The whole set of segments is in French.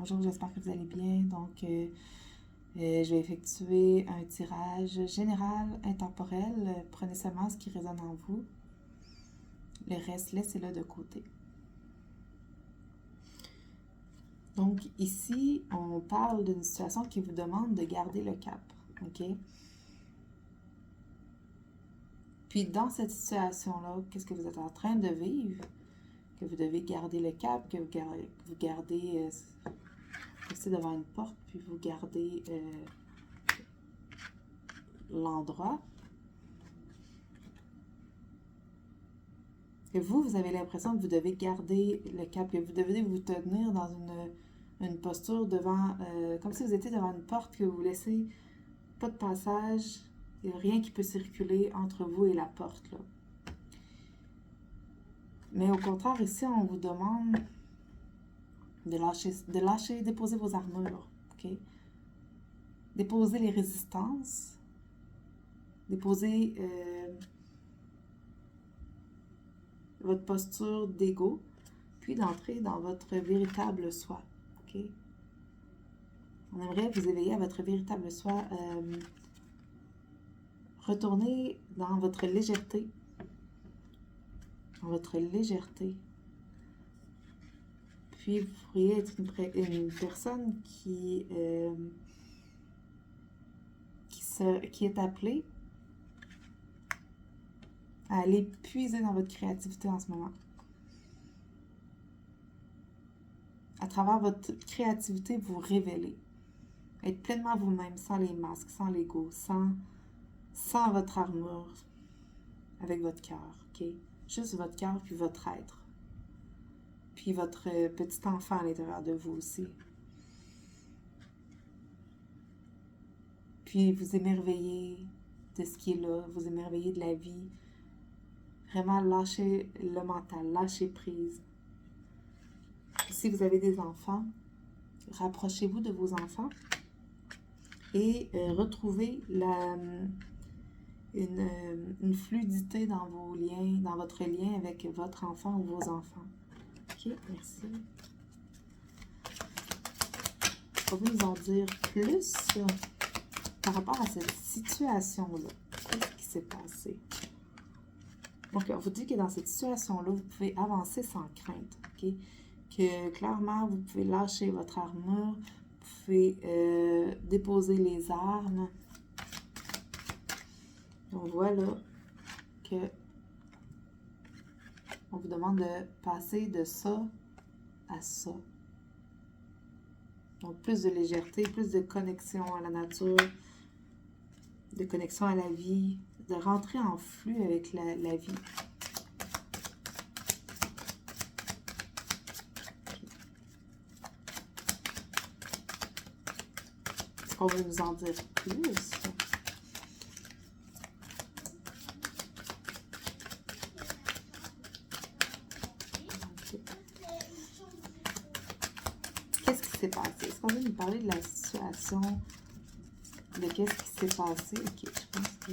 Bonjour, j'espère que vous allez bien. Donc, je vais effectuer un tirage général, intemporel. Prenez seulement ce qui résonne en vous. Le reste, laissez-le de côté. Donc, ici, on parle d'une situation qui vous demande de garder le cap. OK? Puis, dans cette situation-là, qu'est-ce que vous êtes en train de vivre? Que vous devez garder le cap, que vous gardez... Restez devant une porte, puis vous gardez l'endroit. Et vous avez l'impression que vous devez garder le cap, que vous devez vous tenir dans une posture devant, comme si vous étiez devant une porte, que vous laissez pas de passage, il n'y a rien qui peut circuler entre vous et la porte, là. Mais au contraire, ici, on vous demande de lâcher, déposer vos armures, OK? Déposer les résistances, déposer votre posture d'ego, puis d'entrer dans votre véritable soi, OK? On aimerait vous éveiller à votre véritable soi, retourner dans votre légèreté, puis vous pourriez être une personne qui est appelée à aller puiser dans votre créativité en ce moment. À travers votre créativité, vous révéler. Être pleinement vous-même, sans les masques, sans l'ego, sans votre armure, avec votre cœur, OK? Juste votre cœur, puis votre être. Puis votre petit enfant à l'intérieur de vous aussi. Puis vous émerveiller de ce qui est là, vous émerveiller de la vie. Vraiment lâcher le mental, lâcher prise. Si vous avez des enfants, rapprochez-vous de vos enfants et retrouvez une fluidité dans vos liens, dans votre lien avec votre enfant ou vos enfants. OK, merci. Pouvez-vous nous en dire plus par rapport à cette situation-là? Qu'est-ce qui s'est passé? Donc, on vous dit que dans cette situation-là, vous pouvez avancer sans crainte, OK? Que clairement, vous pouvez lâcher votre armure, vous pouvez déposer les armes. On voit là que on vous demande de passer de ça à ça. Donc, plus de légèreté, plus de connexion à la nature, de connexion à la vie, de rentrer en flux avec la vie. Est-ce qu'on veut nous en dire plus? Qu'est-ce qui s'est passé? Est-ce qu'on veut nous parler de la situation, de qu'est-ce qui s'est passé? Ok, je pense que...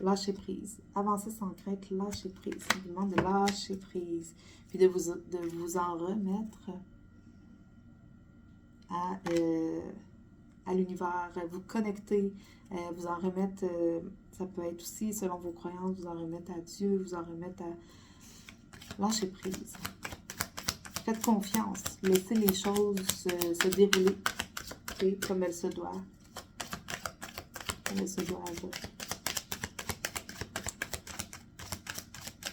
Lâcher prise. Avancer sans crainte, lâcher prise. On vous demande de lâcher prise. Puis de vous en remettre à l'univers, vous connecter, vous en remettre, ça peut être aussi selon vos croyances, vous en remettre à Dieu, vous en remettre à lâcher prise. Faites confiance, laissez les choses se dérouler, okay, comme elles se doivent. Comme elles se doivent.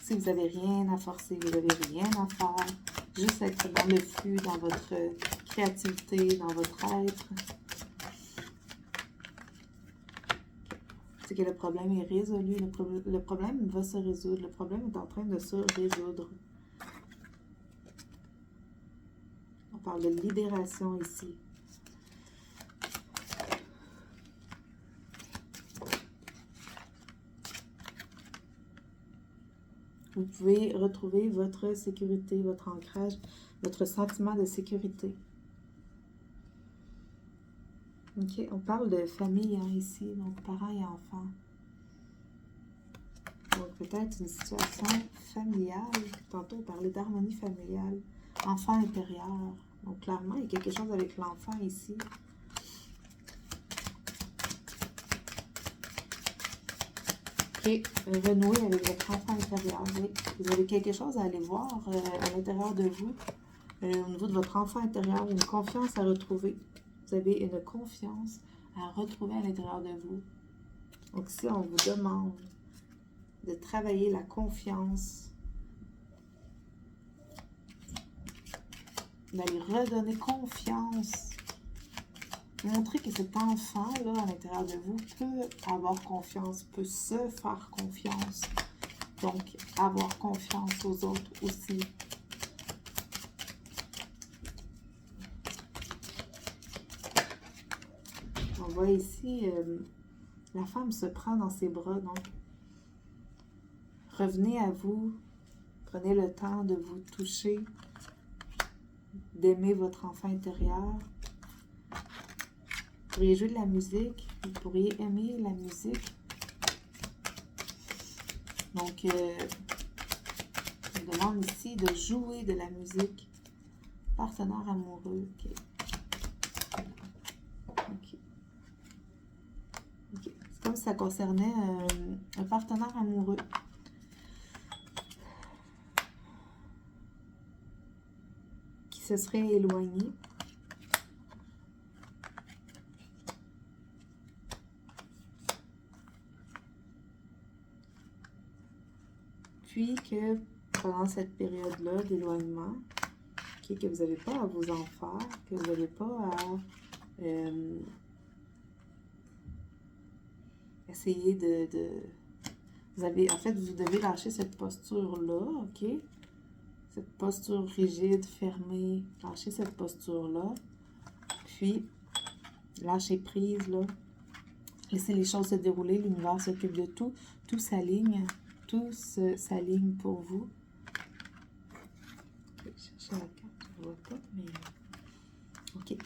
Si vous n'avez rien à forcer, vous n'avez rien à faire, juste être dans le flux, dans votre créativité, dans votre être. C'est que le problème est résolu, le problème va se résoudre, le problème est en train de se résoudre. On parle de libération ici. Vous pouvez retrouver votre sécurité, votre ancrage, votre sentiment de sécurité. OK, on parle de famille hein, ici, donc parents et enfants. Donc, peut-être une situation familiale. Tantôt, on parlait d'harmonie familiale. Enfant intérieur. Donc, clairement, il y a quelque chose avec l'enfant ici. Et renouer avec votre enfant intérieur. Oui. Vous avez quelque chose à aller voir à l'intérieur de vous. Au niveau de votre enfant intérieur, une confiance à retrouver. Vous avez une confiance à retrouver à l'intérieur de vous. Donc, si on vous demande de travailler la confiance, d'aller redonner confiance, montrer que cet enfant-là à l'intérieur de vous peut avoir confiance, peut se faire confiance. Donc, avoir confiance aux autres aussi. On voit ici, la femme se prend dans ses bras, donc revenez à vous, prenez le temps de vous toucher, d'aimer votre enfant intérieur. Vous pourriez jouer de la musique, vous pourriez aimer la musique. Donc, on demande ici de jouer de la musique. Partenaire amoureux, ok. C'est comme si ça concernait un partenaire amoureux. Qui se serait éloigné. Puis que pendant cette période-là d'éloignement, que vous n'avez pas à vous en faire, que vous n'avez pas à essayer vous avez, en fait, vous devez lâcher cette posture-là, ok? Cette posture rigide, fermée, lâchez cette posture-là. Puis, lâchez prise, là. Laissez les choses se dérouler, l'univers s'occupe de tout. Tout s'aligne pour vous. Je vais chercher la carte, je ne vois pas, mais... Ok.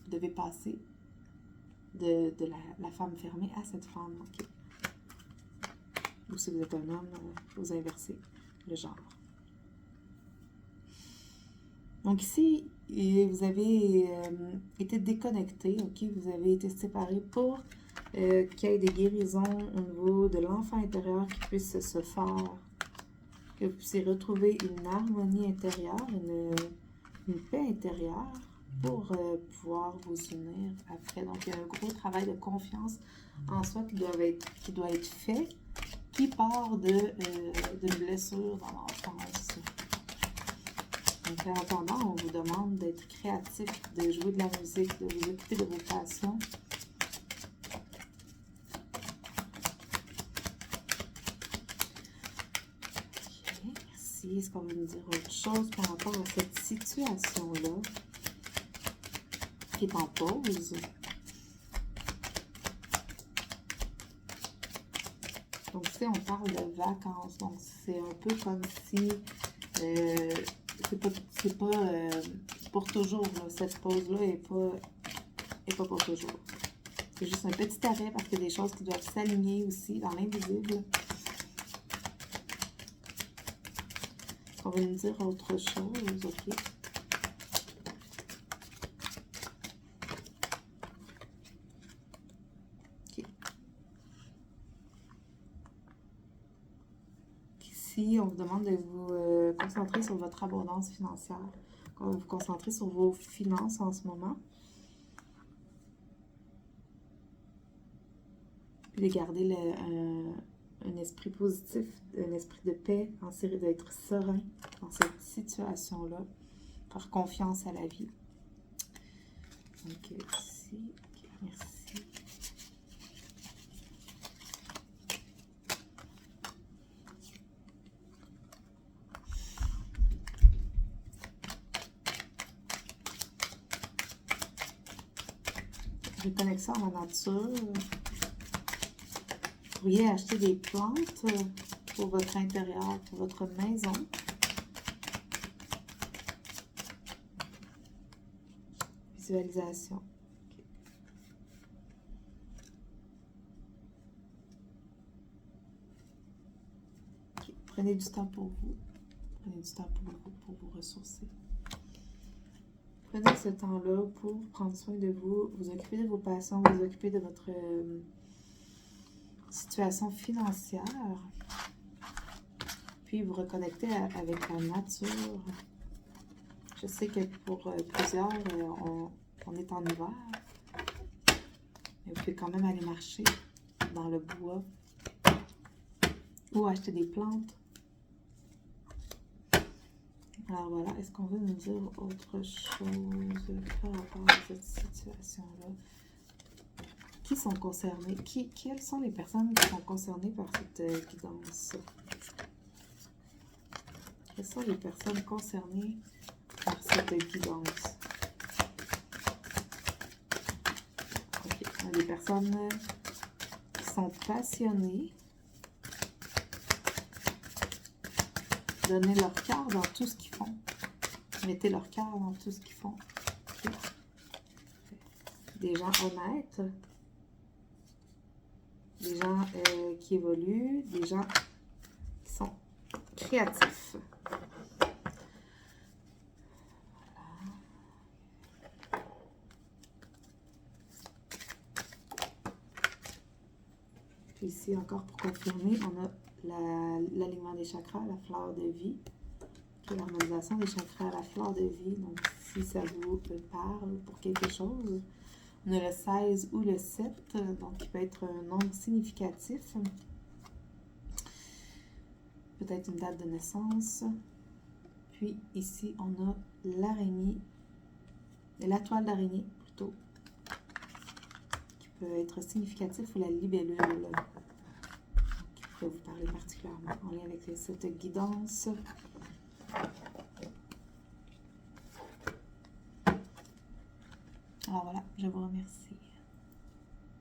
Vous devez passer de la femme fermée à cette femme, ok. Ou si vous êtes un homme, vous inversez le genre. Donc ici, vous avez été déconnecté, ok? Vous avez été séparés pour qu'il y ait des guérisons au niveau de l'enfant intérieur qui puisse se faire, que vous puissiez retrouver une harmonie intérieure, une paix intérieure pour pouvoir vous unir après. Donc, il y a un gros travail de confiance en soi qui doit être fait, qui part d'une blessure dans l'enfance. Donc, en attendant, on vous demande d'être créatif, de jouer de la musique, de vous occuper de vos passions. Ok, merci. Est-ce qu'on veut nous dire autre chose par rapport à cette situation-là qui est en pause? Donc, ici, on parle de vacances. Donc, c'est un peu comme si... c'est pas pour toujours, là. Cette pause-là n'est pas pour toujours. C'est juste un petit arrêt parce qu'il y a des choses qui doivent s'aligner aussi dans l'invisible. On va nous dire autre chose, ok? Ici, on vous demande de vous concentrer sur votre abondance financière. On va vous concentrer sur vos finances en ce moment. Puis de garder un esprit positif, un esprit de paix, d'être serein dans cette situation-là. Faire confiance à la vie. Donc ici, okay, merci. Reconnexion à la nature. Vous pourriez acheter des plantes pour votre intérieur, pour votre maison. Visualisation. Okay. Prenez du temps pour vous. Prenez du temps pour vous ressourcer. Prenez ce temps-là pour prendre soin de vous, vous occuper de vos passions, vous occuper de votre situation financière. Puis vous reconnecter avec la nature. Je sais que pour plusieurs, on est en hiver. Mais vous pouvez quand même aller marcher dans le bois ou acheter des plantes. Alors voilà, est-ce qu'on veut nous dire autre chose par rapport à cette situation-là? Qui sont concernés? Quelles sont les personnes qui sont concernées par cette guidance? Quelles sont les personnes concernées par cette guidance? Ok, on a des personnes qui sont passionnées. Donner leur cœur dans tout ce qu'ils font. Mettez leur cœur dans tout ce qu'ils font. Okay. Des gens honnêtes. Des gens qui évoluent. Des gens qui sont créatifs. Voilà. Puis ici, encore pour confirmer, on a l'alignement des chakras, la fleur de vie, qui est l'harmonisation des chakras à la fleur de vie. Donc, si ça vous parle pour quelque chose, on a le 16 ou le 7, donc qui peut être un nombre significatif. Peut-être une date de naissance. Puis ici, on a l'araignée, la toile d'araignée plutôt, qui peut être significatif, ou la libellule, vous parler particulièrement en lien avec cette guidance. Alors voilà, je vous remercie.